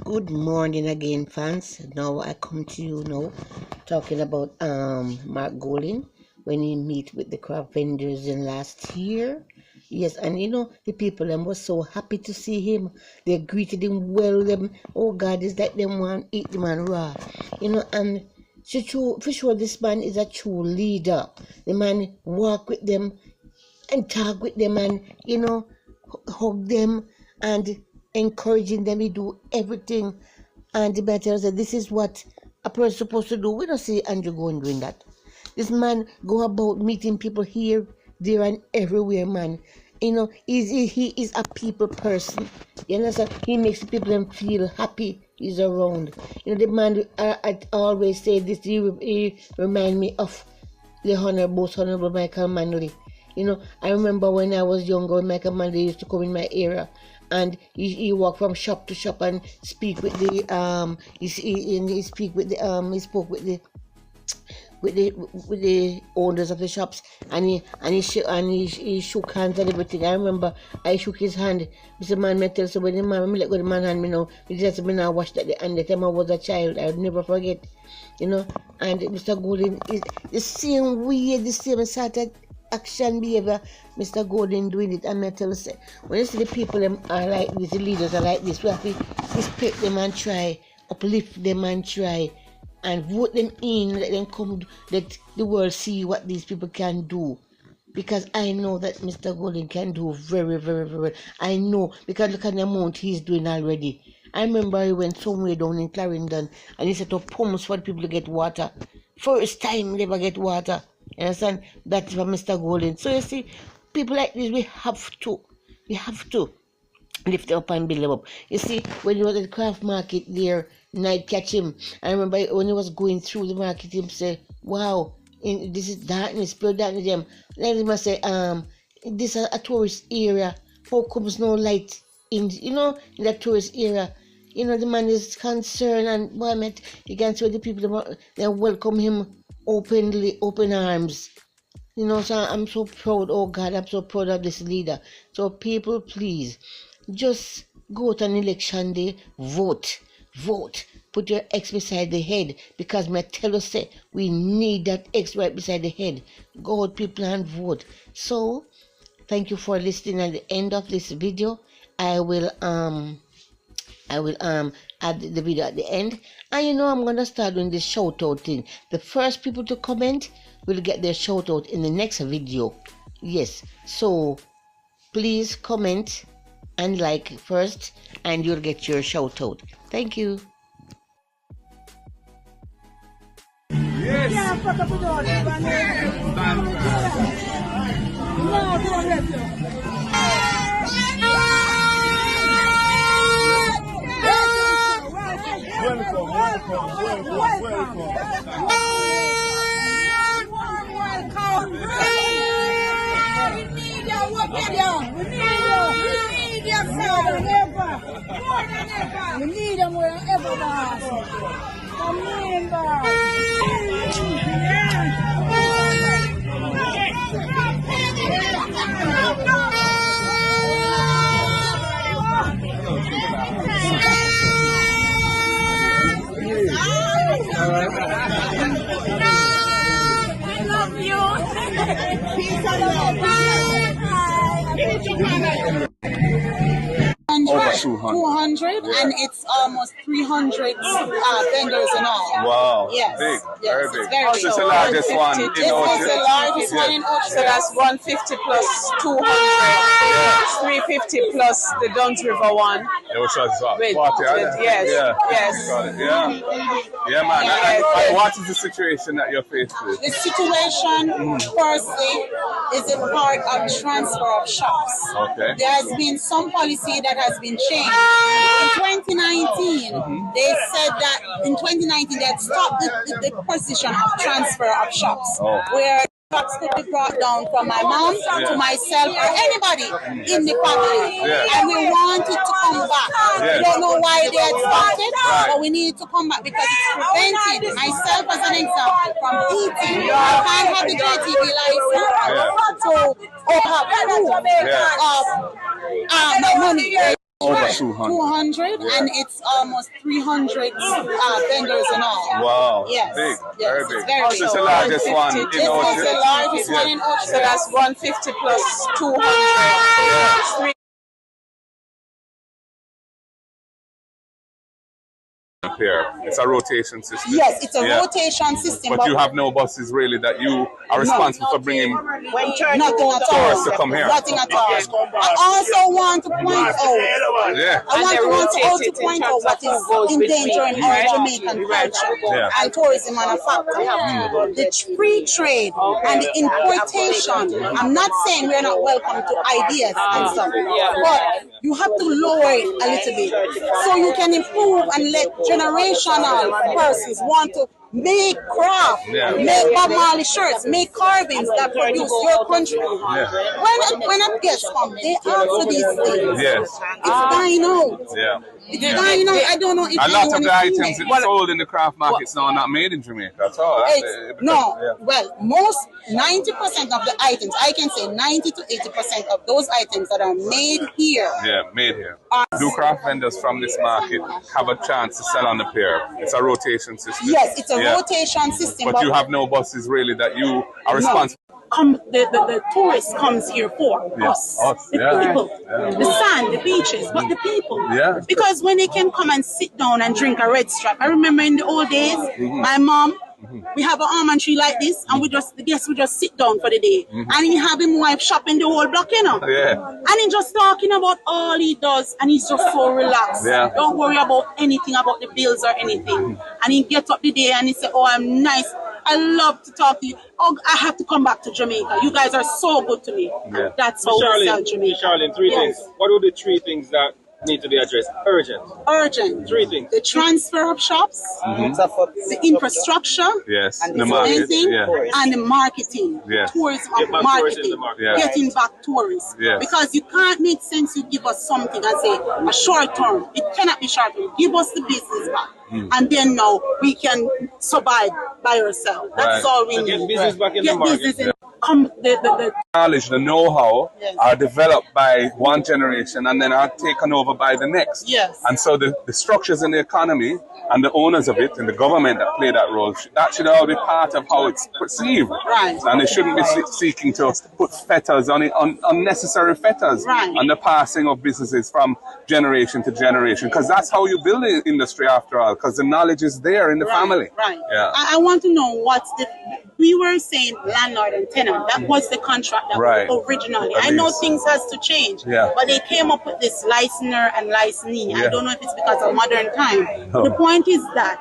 Good morning again, fans. Now I come to you now talking about Mark Golding when he meet with the craft vendors in last year. Yes, and the people them was so happy to see him. They greeted him well. Them, oh God, is that them want eat the man raw, and for sure this man is a true leader. The man walk with them and talk with them and hug them and encouraging them to do everything. And the matter said, this is what a person supposed to do. We don't see Andrew going doing that. This man go about meeting people here, there, and everywhere, man. He is a people person. You understand? He makes the people them feel happy he's around. The man, I always say this, he remind me of the most honorable Michael Manley. I remember when I was younger, Michael Manley used to come in my area, and he walked from shop to shop and speak with the he spoke with the owners of the shops, and he shook hands and everything. I remember I shook his hand. Mr. Man, me tell somebody, man, me let go the man hand me now. Me just me now watch that and the time I was a child, I'll never forget. And Mr. Golden is the same way, the same sort of action behavior Mr. Golden doing it. And I tell you, when you see the people them are like this, the leaders are like this, we have to respect them and try, uplift them and try, and vote them in, let them come, let the world see what these people can do. Because I know that Mr. Golden can do very, very, very well. I know, because look at the amount he's doing already. I remember he went somewhere down in Clarendon and he set up pumps for the people to get water. First time they ever get water. You understand? That's for Mr. Golden. So you see, people like this, we have to lift them up and build them up. You see, when he was at the craft market there, night catch him. I remember when he was going through the market, him say, wow, this is darkness, pure darkness. Then he must say, this is a tourist area. How comes no light in that tourist area? The man is concerned, and boy, mate, you can see the people, they welcome him openly, open arms. So I'm so proud. Oh God, I'm so proud of this leader. So people, please, just go to an election day, vote. Put your X beside the head, because my tell us say we need that X right beside the head. Go out, people, and vote. So thank you for listening. At the end of this video, I will add the video at the end, and I'm gonna start doing this shout out thing. The first people to comment will get their shout out in the next video. Yes, so please comment and like first, and you'll get your shout out. Thank you. Yes. Welcome. We need your opinion. We need your more than ever. We need them more than ever, boss. I love you. Peace and love. Over 200, yeah. And it's almost 300 vendors and all. Wow, yes. Big, yes. very big. It's very big. It's the largest one. This is the largest one in Ocho. So that's 150 plus 200. Yeah. 350 plus the Duns River one. Yeah, which was what? Yes. Yeah, man. Yes. And what is the situation that you're faced with? The situation, firstly, is a part of transfer of shops. Okay. There has been some policy that has been changed. In 2019, they said that they had stopped the position of transfer of shops, where shops could be brought down from my mom to myself or anybody in the family. And we want it to come back. We don't know why they had stopped it, but we need it to come back because it's preventing myself, as an example, from eating. I can't have the JTB license to have proof of my money. Over 200. 200, and it's almost 300 vendors and all. Wow. Yes. Big. Yes. Very big. It's very This is big. the largest one in This is the largest one in Ocho. So that's 150 plus 200. Here. It's a rotation system. Yes, it's a rotation system. But you have no buses really that you are responsible for bringing Nothing at all. tourists to come here. Nothing at all. I also want to point out. Yeah. I want to point out what is endangering our Jamaican culture and tourism manufacturing. The free trade and the importation. I'm not saying we're not welcome to ideas and stuff, but you have to lower it a little bit so you can improve and let generational persons want to make craft, make Bob Marley shirts, make carvings that produce your country. When a guest comes, they ask for these things. Yes. It's dying out. Yeah. It's dying out. I don't know if a lot of the items that sold in the craft markets now are not made in Jamaica at all. Well, most 90% of the items, I can say 90 to 80% of those items that are made here. Yeah, made here. Do craft vendors from this market have a chance to sell on the pier? It's a rotation system. Yes, it's a rotation system. But you have no buses really that you are responsible. The tourist comes here for us, the people, the sand, the beaches, but the people. Yeah. Because when they can come and sit down and drink a red strap, I remember in the old days, my mom, we have an almond tree like this, and the guests would just sit down for the day, and he have him wife shopping the whole block, you know. And he just talking about all he does, and he's just so relaxed. Don't worry about anything about the bills or anything. And he get up the day and he say, "Oh, I'm nice. I love to talk to you. Oh, I have to come back to Jamaica. You guys are so good to me." That's how we sell Jamaica. Charlene, three things. What are the three things that need to be addressed? Urgent. Three things. The transfer of shops, the infrastructure, and the marketing, and the marketing. Tourism of marketing. Getting back tourists. Because you can't make sense you give us something as a short term. It cannot be short term. Give us the business back. And then now we can survive by ourselves. That's all we need. Get business back in the market. The knowledge, the know-how are developed by one generation and then are taken over by the next. And so the structures in the economy and the owners of it and the government that play that role, that should all be part of how it's perceived. And they shouldn't be seeking to put fetters on it, unnecessary fetters on the passing of businesses from generation to generation, because that's how you build the industry after all, because the knowledge is there in the family. I want to know what's the... We were saying landlord and tenant. That was the contract that was originally. I know things has to change, but they came up with this licenser and licensee. I don't know if it's because of modern time. The point is that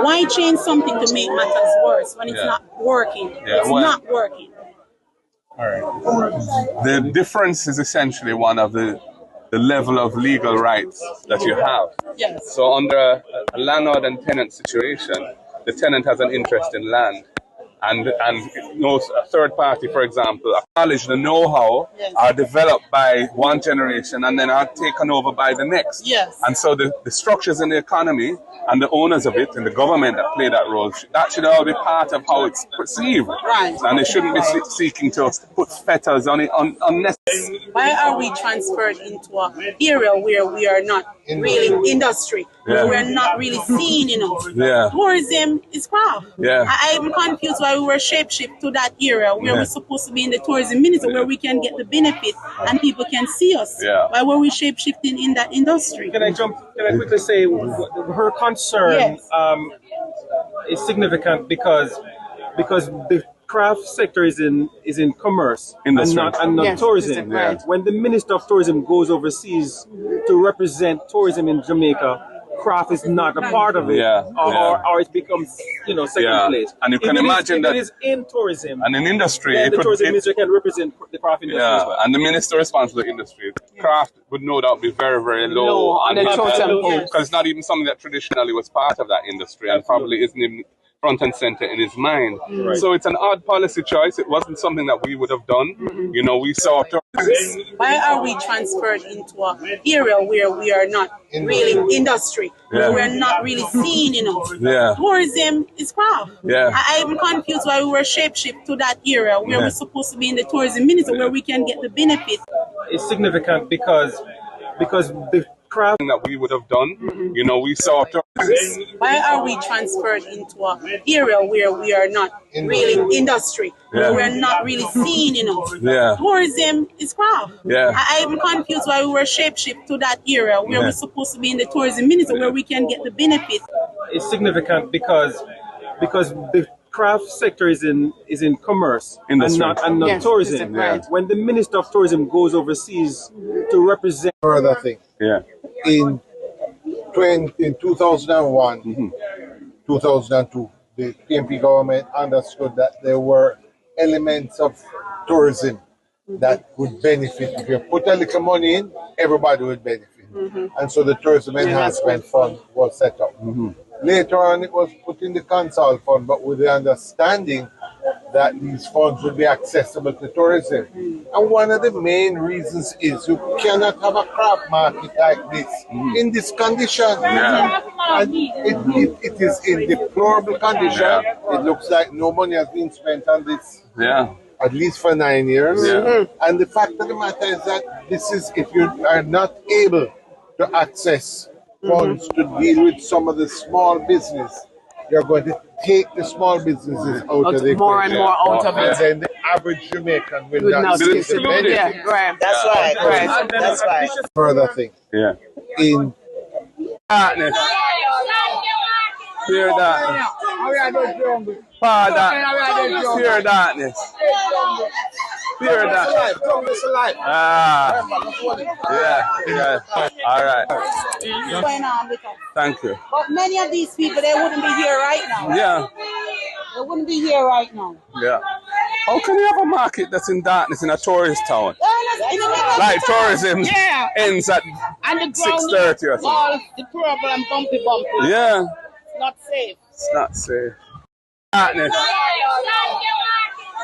why change something to make matters worse when it's not working? It's not working. All right. The difference is essentially one of the level of legal rights that you have. So under a landlord and tenant situation, the tenant has an interest in land. And no third party, for example, acknowledge the know-how are developed by one generation and then are taken over by the next. And so the structures in the economy and the owners of it and the government that play that role, that should all be part of how it's perceived. And they shouldn't be seeking to put fetters on it unnecessarily. Why are we transferred into an area where we are not really industry, where we're not really seen enough? Tourism is craft. I'm confused why we were shape-shift to that area where we're supposed to be in the tourism ministry, where we can get the benefit and people can see us. Why were we shape-shifting in that industry? Can I quickly say her concern is significant because the craft sector is in commerce and not tourism. When the Minister of Tourism goes overseas to represent tourism in Jamaica, craft is not a part of it, or it becomes, second place. And you can imagine that it is in tourism and in industry, the tourism ministry can represent the craft industry as well. And the minister responsible for the industry, craft would no doubt be very, very low on the totem pole, because it's not even something that traditionally was part of that industry and probably isn't even front and center in his mind. So it's an odd policy choice. It wasn't something that we would have done. We saw. Why are we transferred into an area where we are not really industry, where we're not really seen enough? Tourism is craft. I'm confused why we were shape-shift to that area where we're supposed to be in the tourism ministry, where we can get the benefit. It's significant because the craft that we would have done. You know, we saw. Why are we transferred into an area where we are not really industry? Yeah. We're not really seen enough. Yeah. Tourism is craft. Yeah. I'm confused why we were shapeshift to that area where we're supposed to be in the tourism ministry where we can get the benefit. It's significant because the craft sector is in commerce and not tourism. Right. When the Minister of Tourism goes overseas to represent further thing. Yeah. In 2001, 2002, the PMP government understood that there were elements of tourism that would benefit. If you put a little money in, everybody would benefit. And so the Tourism Enhancement Fund was set up. Later on, it was put in the Consult Fund, but with the understanding that these funds would be accessible to tourism. And one of the main reasons is you cannot have a craft market like this in this condition. Yeah. And it is in deplorable condition. Yeah. It looks like no money has been spent on this. Yeah. At least for 9 years. Yeah. And the fact of the matter is that this is, if you are not able to access funds to deal with some of the small business, you're going to take the small businesses out of the more and more out of it. And then the average Jamaican will Would not not see see the it. benefit. Yeah, right. That's right. Right. That's right. Further thing. Yeah. In Darkness. Fear darkness. Father. Fear darkness. Fear darkness. Ah. Yeah. All right. What's going on with us? Thank you. But many of these people, they wouldn't be here right now. Yeah. They wouldn't be here right now. Yeah. How can you have a market that's in darkness in a tourist town? Like tourism ends at 6:30 or something. All the purple and bumpy. Yeah. It's not safe. It's not safe. Darkness.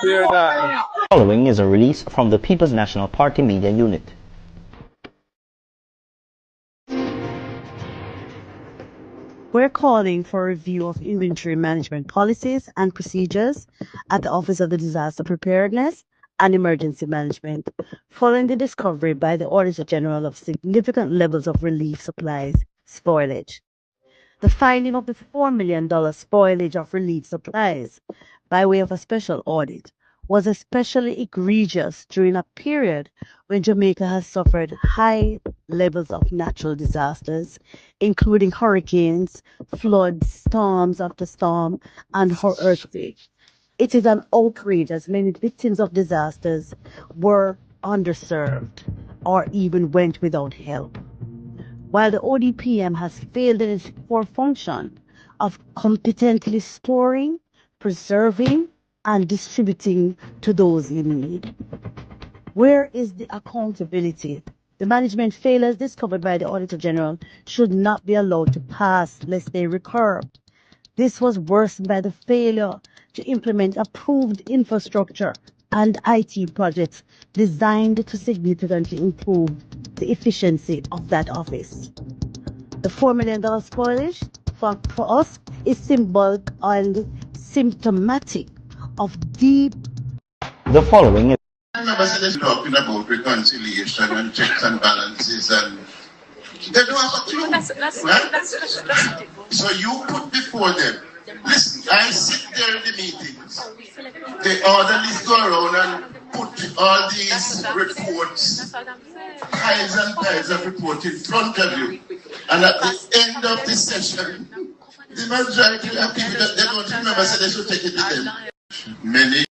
Fear darkness. Following is a release from the People's National Party Media Unit. We're calling for a review of inventory management policies and procedures at the Office of the Disaster Preparedness and Emergency Management, following the discovery by the Auditor General of significant levels of relief supplies spoilage. The finding of the $4 million spoilage of relief supplies by way of a special audit was especially egregious during a period when Jamaica has suffered high levels of natural disasters, including hurricanes, floods, storms after storm, and earthquakes. It is an outrage as many victims of disasters were underserved or even went without help. While the ODPEM has failed in its core function of competently storing, preserving, and distributing to those in need. Where is the accountability? The management failures discovered by the Auditor General should not be allowed to pass lest they recur. This was worsened by the failure to implement approved infrastructure and IT projects designed to significantly improve the efficiency of that office. The $4 million spoilage for us is symbolic and symptomatic of deep. The following is Members are talking about reconciliation and checks and balances, and they don't have a clue. Right? So you put before them. Listen, I sit there in the meetings. The orderlies go around and put all these reports, piles and piles of reports in front of you. And at the end of the session, the majority of people that they don't remember, so they should take it to them. Many